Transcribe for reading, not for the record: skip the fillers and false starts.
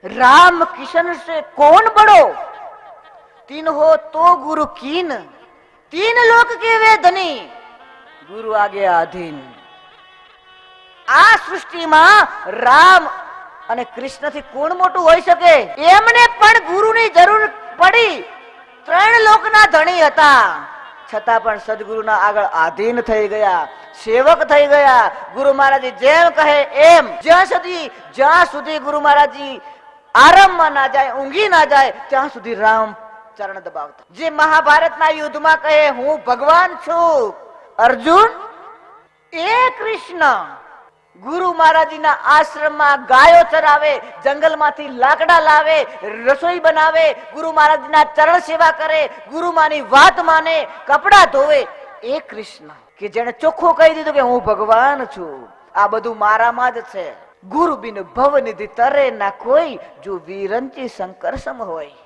राम किशन से कौन बड़ो, तीन हो तो गुरु कीन, तीन लोक के वे धनी, गुरु आगे आधीन। આ સૃષ્ટિમાં રામ અને કૃષ્ણથી કોણ મોટું હોઈ શકે? એમને પણ ગુરુની જરૂર પડી. ત્રણ લોકના ધણી હતા, છતાં પણ સદગુરુના આગળ આધીન થઈ ગયા, સેવક થઈ ગયા. ગુરુ મહારાજજી જેમ કહે એમ, જ્યાં સુધી ગુરુ મહારાજજી આરામમાં ના જાય, ઊંઘી ના જાય, ત્યાં સુધી રામ ચરણ દબાવતા. જે મહાભારતના યુદ્ધમાં કહે હું ભગવાન છું અર્જુન, એ કૃષ્ણ ગુરુ મહારાજજીના આશ્રમમાં ગાયો ચરાવે, જંગલમાંથી લાકડા લાવે, રસોઈ બનાવે, ગુરુ મહારાજજીના ચરણ સેવા કરે, ગુરુમાની વાત માને, કપડા ધોવે. એ કૃષ્ણ કે જેને ચોખ્ખું કહી દીધું કે હું ભગવાન છું, આ બધું મારામાં જ છે. ગુરુ બિન ભવનિધિ તરે ના કોઈ, જો વીરંચી શંકર સમ હોય.